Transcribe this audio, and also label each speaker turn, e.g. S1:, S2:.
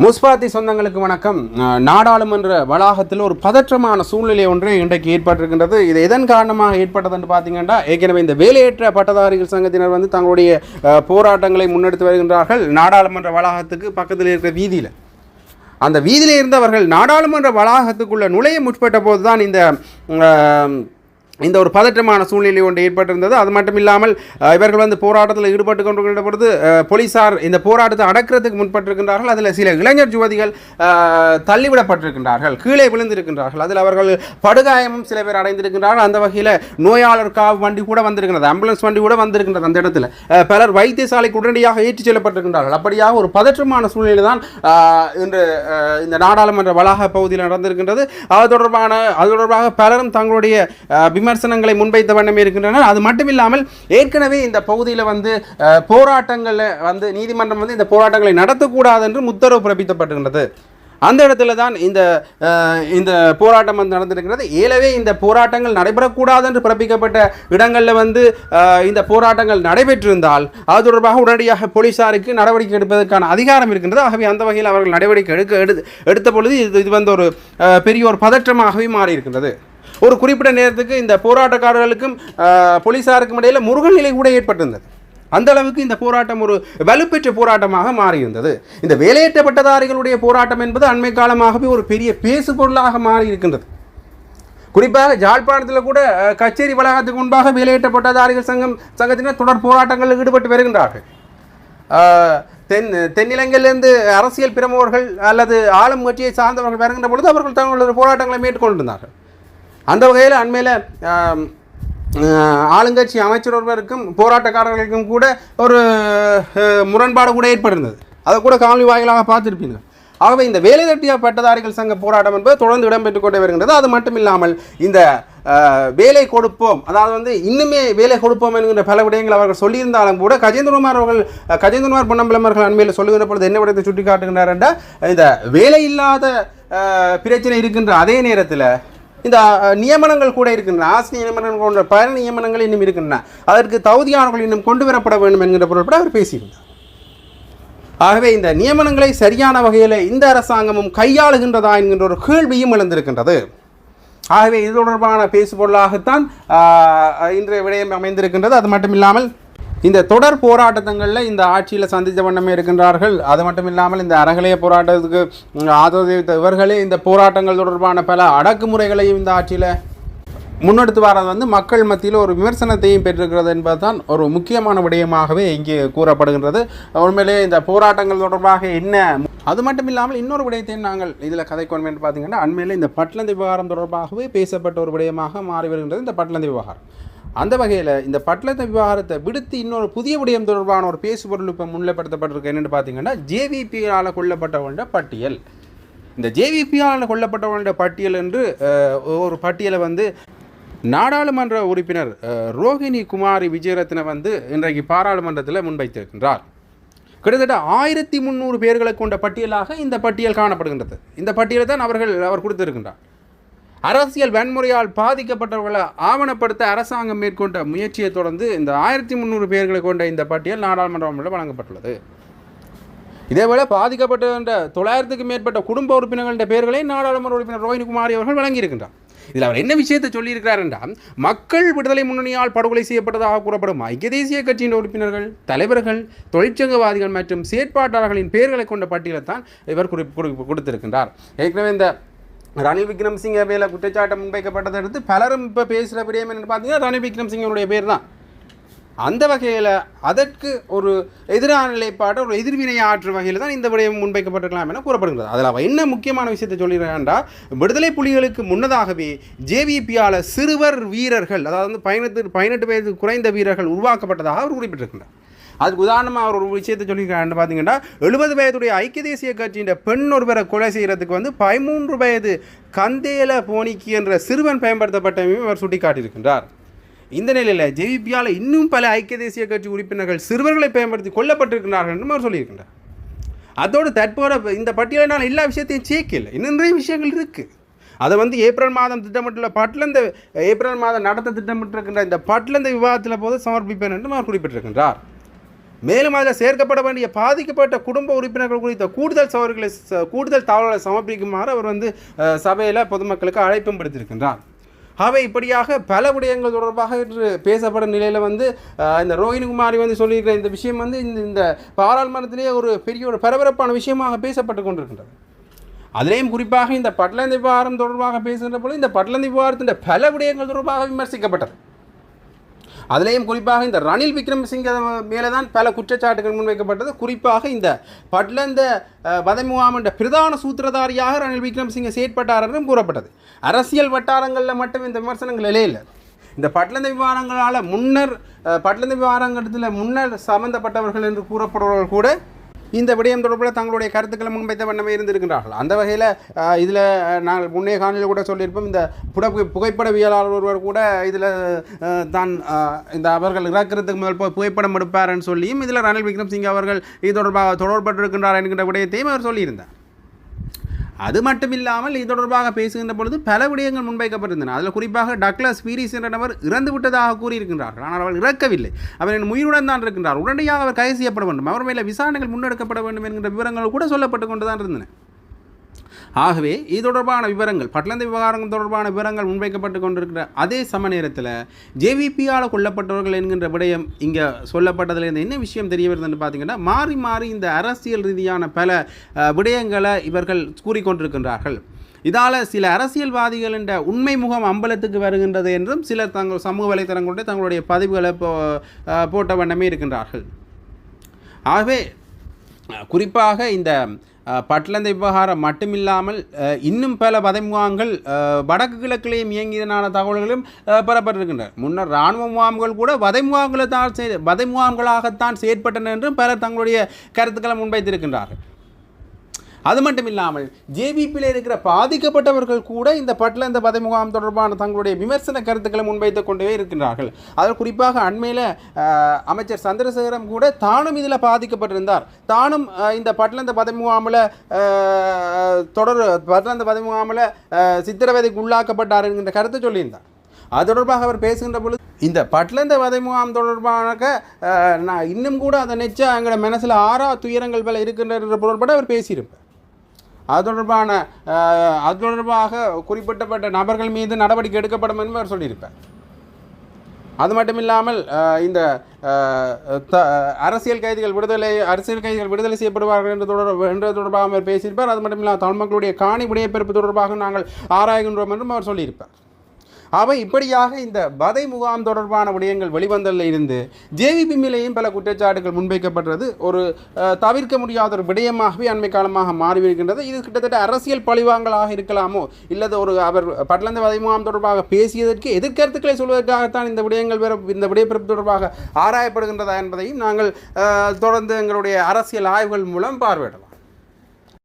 S1: முஸ்பாத்தி சொந்தங்களுக்கு வணக்கம். நாடாளுமன்ற வளாகத்தில் ஒரு பதற்றமான சூழ்நிலை ஒன்று இன்றைக்கு ஏற்பட்டிருக்கின்றது. இது எதன் காரணமாக ஏற்பட்டது என்று பார்த்தீங்கன்னா, ஏற்கனவே இந்த வேலையேற்ற பட்டதாரிகள் சங்கத்தினர் வந்து தங்களுடைய போராட்டங்களை முன்னெடுத்து வருகின்றார்கள். நாடாளுமன்ற வளாகத்துக்கு பக்கத்தில் இருக்கிற வீதியில், அந்த வீதியில் இருந்தவர்கள் நாடாளுமன்ற வளாகத்துக்குள்ள நுழைய முற்பட்ட போது தான் இந்த ஒரு பதற்றமான சூழ்நிலை ஒன்று ஏற்பட்டிருந்தது. அது மட்டும் இல்லாமல் இவர்கள் வந்து போராட்டத்தில் ஈடுபட்டு கொண்டிருக்கின்ற பொழுது போலீசார் இந்த போராட்டத்தை அடக்கிறதுக்கு முற்பட்டிருக்கின்றார்கள். அதில் சில இளைஞர் யுவதிகள் தள்ளிவிடப்பட்டிருக்கின்றார்கள், கீழே விழுந்திருக்கின்றார்கள். அதில் அவர்கள் படுகாயமும் சில பேர் அடைந்திருக்கின்றார்கள். அந்த வகையில் நோயாளர் காவு வண்டி கூட வந்திருக்கின்றது, ஆம்புலன்ஸ் வண்டி கூட வந்திருக்கின்றது. அந்த இடத்துல பலர் வைத்தியசாலைக்கு உடனடியாக ஏற்றிச் செல்லப்பட்டிருக்கின்றார்கள். அப்படியாக ஒரு பதற்றமான சூழ்நிலை தான் இன்று இந்த நாடாளுமன்ற வளாக பகுதியில் நடந்திருக்கின்றது. அது தொடர்பாக பலரும் தங்களுடைய விமர்சனங்களை முன்வைத்த வண்ணமே இருக்கின்றனர். அது மட்டும் இல்லாமல் ஏற்கனவே இந்த பகுதியில் வந்து போராட்டங்களை வந்து நீதிமன்றம் வந்து இந்த போராட்டங்களை நடத்தக்கூடாது என்று உத்தரவு பிறப்பிக்கப்பட்டிருக்கிறது. அந்த இடத்துல தான் இந்த போராட்டம் வந்து நடந்திருக்கிறது. ஏலவே இந்த போராட்டங்கள் நடைபெறக்கூடாது என்று பிறப்பிக்கப்பட்ட இடங்களில் வந்து இந்த போராட்டங்கள் நடைபெற்றிருந்தால் அது தொடர்பாக உடனடியாக போலீசாருக்கு நடவடிக்கை எடுப்பதற்கான அதிகாரம் இருக்கின்றது. ஆகவே அந்த வகையில் அவர்கள் நடவடிக்கை எடுத்த பொழுது இது வந்து ஒரு பெரிய ஒரு பதற்றமாகவே மாறி இருக்கின்றது. ஒரு குறிப்பிட்ட நேரத்துக்கு இந்த போராட்டக்காரர்களுக்கும் போலீசாருக்கும் இடையில் முருகல் நிலை கூட ஏற்பட்டிருந்தது. அந்த அளவுக்கு இந்த போராட்டம் ஒரு வலுப்பெற்ற போராட்டமாக மாறியிருந்தது. இந்த வேலையேற்ற பட்டதாரிகளுடைய போராட்டம் என்பது அண்மை காலமாகவே ஒரு பெரிய பேசு பொருளாக மாறி இருக்கின்றது. குறிப்பாக ஜாழ்ப்பாணத்தில் கூட கச்சேரி வளாகத்துக்கு முன்பாக வேலையேற்ற பட்டதாரிகள் சங்கத்தினர் தொடர் போராட்டங்களில் ஈடுபட்டு வருகின்றார்கள். தென்னிலங்கையிலிருந்து அரசியல் பிரமுகர்கள் அல்லது ஆளும் கட்சியை சார்ந்தவர்கள் வருகின்ற பொழுது அவர்கள் தங்களுடைய போராட்டங்களை மேற்கொண்டிருந்தார்கள். அந்த வகையில் அண்மையில் ஆளுங்கட்சி அமைச்சர் ஒருவருக்கும் போராட்டக்காரர்களுக்கும் கூட ஒரு முரண்பாடு கூட ஏற்பட்டிருந்தது. அதை கூட காணொலி வாயிலாக பார்த்துருப்பீங்க. ஆகவே இந்த வேலையேற்ற பட்டதாரிகள் சங்க போராட்டம் என்பது தொடர்ந்து இடம்பெற்றுக் கொண்டே வருகின்றது. அது மட்டும் இல்லாமல் இந்த வேலை கொடுப்போம், அதாவது வந்து இன்னுமே வேலை கொடுப்போம் என்கின்ற பல விடயங்கள் அவர்கள் சொல்லியிருந்தாலும் கூட கஜேந்திரகுமார் பொன்னம்பலம் அவர்கள் அண்மையில் சொல்லுகின்ற பொழுது என்ன விடயத்தை சுட்டி காட்டுகின்றார் என்றால், இந்த வேலை இல்லாத பிரச்சனை இருக்கின்ற அதே நேரத்தில் இந்த நியமனங்கள் கூட இருக்கின்றன, ஆசிரியர் நியமனங்கள் போன்ற பல நியமனங்கள் இன்னும் இருக்கின்றன, அதற்கு தகுதியானவர்கள் இன்னும் கொண்டு வரப்பட வேண்டும் என்கிற பொருள்பட அவர் பேசியிருந்தார். ஆகவே இந்த நியமனங்களை சரியான வகையில் இந்த அரசாங்கமும் கையாளுகின்றதா என்கின்ற ஒரு கேள்வியும் எழுந்திருக்கின்றது. ஆகவே இது தொடர்பான பேசுபொருளாகத்தான் இன்றைய விடயம் அமைந்திருக்கின்றது. அது மட்டும் இல்லாமல் இந்த தொடர் போராட்டங்களில் இந்த ஆட்சியில் சந்தித்த வண்ணமே இருக்கின்றார்கள். அது மட்டும் இல்லாமல் இந்த அறகலைய போராட்டத்துக்கு ஆதரவு தெரிவித்த இவர்களே இந்த போராட்டங்கள் தொடர்பான பல அடக்குமுறைகளையும் இந்த ஆட்சியில் முன்னெடுத்து வரது வந்து மக்கள் மத்தியில் ஒரு விமர்சனத்தையும் பெற்றிருக்கிறது என்பதுதான் ஒரு முக்கியமான விடயமாகவே இங்கே கூறப்படுகின்றது. உண்மையிலே இந்த போராட்டங்கள் தொடர்பாக என்ன, அது மட்டும் இல்லாமல் இன்னொரு விடயத்தையும் நாங்கள் இதில் கதைக்கொள்வோம் என்று பார்த்தீங்கன்னா, அண்மையில் இந்த பட்லந்தி விவகாரம் தொடர்பாகவே பேசப்பட்ட ஒரு விடயமாக மாறி வருகின்றது இந்த பட்லந்தி விவகாரம். அந்த வகையில் இந்த பட்லந்தி விவகாரத்தை விடுத்து இன்னொரு புதிய விடயம் தொடர்பான ஒரு பேசுபொருள் இப்போ முன்னிலைப்படுத்தப்பட்டிருக்கு. என்னென்னு பார்த்தீங்கன்னா, ஜேவிபியால் கொல்லப்பட்டவர்களுடைய பட்டியல். இந்த ஜேவிபியால் கொல்லப்பட்டவர்களுடைய பட்டியல் என்று ஒரு பட்டியலை வந்து நாடாளுமன்ற உறுப்பினர் ரோஹிணி குமாரி விஜயரத்ன வந்து இன்றைக்கு பாராளுமன்றத்தில் முன்வைத்திருக்கின்றார். கிட்டத்தட்ட 1300 பேர்களை கொண்ட பட்டியலாக இந்த பட்டியல் காணப்படுகின்றது. இந்த பட்டியலை தான் அவர் கொடுத்திருக்கின்றார். அரசியல் வன்முறையால் பாதிக்கப்பட்டவர்களை ஆவணப்படுத்த அரசாங்கம் மேற்கொண்ட முயற்சியை தொடர்ந்து இந்த 1300 பேர்களை கொண்ட இந்த பட்டியல் நாடாளுமன்றம் வழங்கப்பட்டுள்ளது. இதேவேளை பாதிக்கப்பட்ட 900க்கும் மேற்பட்ட குடும்ப உறுப்பினர்களுடைய பெயர்களை நாடாளுமன்ற உறுப்பினர் ரோஹிணி குமாரி அவர்கள் வழங்கியிருக்கின்றார். இதில் அவர் என்ன விஷயத்தை சொல்லியிருக்கிறார் என்றால், மக்கள் விடுதலை முன்னணியால் படுகொலை செய்யப்பட்டதாக கூறப்படும் ஐக்கிய தேசிய கட்சியின் உறுப்பினர்கள், தலைவர்கள், தொழிற்சங்கவாதிகள் மற்றும் செயற்பாட்டாளர்களின் பெயர்களை கொண்ட பட்டியலை தான் இவர் கொடுத்திருக்கின்றார். ஏற்கனவே இந்த ரணில் விக்ரமசிங்க மேலே குற்றச்சாட்டு முன்வைக்கப்பட்டதை எடுத்து பலரும் இப்போ பேசுகிற விடயம் என்னென்னு பார்த்தீங்கன்னா, ரணில் விக்ரமசிங்கனுடைய பேர் தான். அந்த வகையில் அதற்கு ஒரு எதிரான நிலைப்பாடு, ஒரு எதிர்வினை ஆற்று வகையில் தான் இந்த விடயம் முன்வைக்கப்பட்டிருக்கலாம் என கூறப்படுகிறது. அதில் அவள் என்ன முக்கியமான விஷயத்தை சொல்லிடுறாண்டா, விடுதலை புலிகளுக்கு முன்னதாகவே ஜேவிபியால் சிறுவர் வீரர்கள், அதாவது 18 வயது குறைந்த வீரர்கள் உருவாக்கப்பட்டதாக அவர் குறிப்பிட்டிருக்கின்றார். அதுக்கு உதாரணமாக அவர் ஒரு விஷயத்தை சொல்லியிருக்காருன்னு பார்த்தீங்கன்னா, 70 வயதுடைய ஐக்கிய தேசிய கட்சியின் பெண் ஒருவரை கொலை செய்கிறதுக்கு வந்து 13 வயது கந்தேல போனிக்கு என்ற சிறுவன் பயன்படுத்தப்பட்டமையும் அவர் சுட்டிக்காட்டியிருக்கின்றார். இந்த நிலையில் ஜேவிபியால் இன்னும் பல ஐக்கிய தேசிய கட்சி உறுப்பினர்கள் சிறுவர்களை பயன்படுத்தி கொல்லப்பட்டிருக்கிறார்கள் என்றும் அவர் சொல்லியிருக்கின்றார். அதோடு தற்போது இந்த பட்டியலில் நான் எல்லா விஷயத்தையும் சேர்க்கல, இன்னும் நிறைய விஷயங்கள் இருக்குது. அதை வந்து ஏப்ரல் மாதம் திட்டமிட்டுள்ள ஏப்ரல் மாதம் நடத்த திட்டமிட்டிருக்கின்ற இந்த பட்லந்த விவாதத்தில் போது சமர்ப்பிப்பேன் என்றும் அவர் குறிப்பிட்டிருக்கின்றார். மேலும் அதில் சேர்க்கப்பட வேண்டிய பாதிக்கப்பட்ட குடும்ப உறுப்பினர்கள் குறித்த கூடுதல் தகவல்களை சமர்ப்பிக்குமாறு அவர் வந்து சபையில் பொதுமக்களுக்கு அழைப்பும் விடுத்திருக்கின்றார். அவை இப்படியாக பல விடயங்கள் தொடர்பாக இன்று பேசப்படும் நிலையில் வந்து இந்த ரோஹிணிகுமாரி வந்து சொல்லியிருக்கிற இந்த விஷயம் வந்து இந்த பாராளுமன்றத்திலேயே ஒரு பெரிய ஒரு பரபரப்பான விஷயமாக பேசப்பட்டு கொண்டிருக்கின்றது. அதிலேயும் குறிப்பாக இந்த பட்லந்தி விவகாரம் தொடர்பாக பேசுகின்ற போது இந்த பட்லந்தி விவகாரத்தின் பல விடயங்கள் தொடர்பாக விமர்சிக்கப்பட்டது. அதிலேயும் குறிப்பாக இந்த ரணில் விக்ரமசிங்க மேலே தான் பல குற்றச்சாட்டுகள் முன்வைக்கப்பட்டது. குறிப்பாக இந்த பட்லந்த வதை முகாம் என்ற பிரதான சூத்திரதாரியாக ரணில் விக்ரமசிங்க செயற்பட்டார் என்றும் கூறப்பட்டது. அரசியல் வட்டாரங்களில் மட்டும் இந்த விமர்சனங்கள் இல்லை. இந்த பட்லந்த விவகாரங்களால் பட்லந்த விவகாரத்தில் முன்னர் சம்பந்தப்பட்டவர்கள் என்று கூறப்படுபவர்கள் கூட இந்த விடயம் தொடர்பில் தங்களுடைய கருத்துக்களை முன்வைத்த வண்ணமே இருந்திருக்கின்றார்கள். அந்த வகையில் இதில் நாங்கள் முன்னே காணொலியில் கூட சொல்லியிருப்போம். இந்த புகைப்படவியலாளர் ஒருவர் கூட இதில் தான் இந்த அவர்கள் இறக்கிறதுக்கு முதல் புகைப்படம் எடுப்பார்ன்னு சொல்லியும் இதில் ரணில் விக்ரமசிங்கே அவர்கள் இது தொடர்பாக தொடர்பட்டிருக்கின்றார் என்கின்ற விடயத்தையும் அவர் சொல்லியிருந்தார். அது மட்டும் இல்லாமல் இது தொடர்பாக பேசுகின்ற பொழுது பல விடயங்கள் முன்வைக்கப்பட்டிருந்தன. அதில் குறிப்பாக டக்ளஸ் பீரிஸ் என்ற நபர் இறந்து விட்டதாக கூறியிருக்கின்றார்கள். ஆனால் அவர் இறக்கவில்லை, அவர் உயிருடன் தான் இருக்கின்றார். உடனடியாக அவர் கைது செய்யப்பட வேண்டும், அவர் மேலே விசாரணைகள் முன்னெடுக்கப்பட வேண்டும் என்கின்ற விவரங்கள் கூட சொல்லப்பட்டு கொண்டு தான் இருந்தன. ஆகவே இது தொடர்பான விவரங்கள், பட்லந்தி விவகாரங்கள் தொடர்பான விவரங்கள் முன்வைக்கப்பட்டு கொண்டிருக்கிற அதே சம நேரத்தில் ஜேவிபியால் கொல்லப்பட்டவர்கள் என்கின்ற விடயம் இங்கே சொல்லப்பட்டதில் என்ன விஷயம் தெரிய வருதுன்னு பார்த்தீங்கன்னா, மாறி மாறி இந்த அரசியல் ரீதியான பல விடயங்களை இவர்கள் கூறிக்கொண்டிருக்கின்றார்கள். இதால் சில அரசியல்வாதிகள் என்ற உண்மை முகம் அம்பலத்துக்கு வருகின்றது என்றும் சிலர் தங்கள் சமூக வலைத்தளங்களுடைய தங்களுடைய பதிவுகளை போட்ட வண்ணமே இருக்கின்றார்கள். ஆகவே குறிப்பாக இந்த பட்லந்தை விவகாரம் மட்டுமில்லாமல் இன்னும் பல வதைமுகாம்கள் வடக்கு கிழக்கிலேயும் இயங்கியதான தகவல்களும் பெறப்பட்டிருக்கின்றன. முன்னர் இராணுவ முகாம்கள் கூட வதைமுகாம்களாகத்தான் செயற்பட்டன என்றும் பலர் தங்களுடைய கருத்துக்களை முன்வைத்திருக்கின்றார்கள். அது மட்டும் இல்லாமல் ஜேவிபியில் இருக்கிற பாதிக்கப்பட்டவர்கள் கூட இந்த பட்லந்த வதை முகாம் தொடர்பான தங்களுடைய விமர்சன கருத்துக்களை முன்வைத்துக் கொண்டே இருக்கின்றார்கள். அதில் குறிப்பாக அண்மையில் அமைச்சர் சந்திரசேகரம் கூட தானும் இதில் பாதிக்கப்பட்டிருந்தார். தானும் இந்த பட்லந்த வதை முகாமில் சித்திரவதைக்கு உள்ளாக்கப்பட்டார் என்கின்ற கருத்தை சொல்லியிருந்தார். அது தொடர்பாக அவர் பேசுகின்ற பொழுது இந்த பட்லந்த வதை முகாம் தொடர்பாக நான் இன்னும் கூட அதை நினைச்சா எங்களோட மனசில் துயரங்கள் பல இருக்கின்ற பொருள்பட அவர் பேசியிருப்பார். அது தொடர்பாக குறிப்பிட்டப்பட்ட நபர்கள் மீது நடவடிக்கை எடுக்கப்படும் என்று அவர் சொல்லியிருப்பார். அது மட்டும் இல்லாமல் இந்த அரசியல் கைதிகள் விடுதலை செய்யப்படுவார்கள் என்ற தொடர்பாக அவர் பேசியிருப்பார். அது மட்டும் இல்லாமல் தமிழ் மக்களுடைய காணி விடையெடுப்பு தொடர்பாக நாங்கள் ஆராய்கின்றோம் என்றும் அவர் சொல்லியிருப்பார். அவை இப்படியாக இந்த வதை முகாம் தொடர்பான விடயங்கள் வெளிவந்ததில் இருந்து ஜேவிபி மேலேயும் பல குற்றச்சாட்டுகள் முன்வைக்கப்பட்டது ஒரு தவிர்க்க முடியாத ஒரு விடயமாகவே அண்மை காலமாக மாறிவிருக்கின்றது. இது கிட்டத்தட்ட அரசியல் பழிவாங்கலாக இருக்கலாமோ, இல்லது ஒரு அவர் பட்லந்த வதை முகாம் தொடர்பாக பேசியதற்கு எதிர்கருத்துக்களை சொல்வதற்காகத்தான் இந்த விடயப்பிறப்பு தொடர்பாக ஆராயப்படுகின்றதா என்பதையும் நாங்கள் தொடர்ந்து எங்களுடைய அரசியல் ஆய்வுகள் மூலம் பார்வையிடலாம்.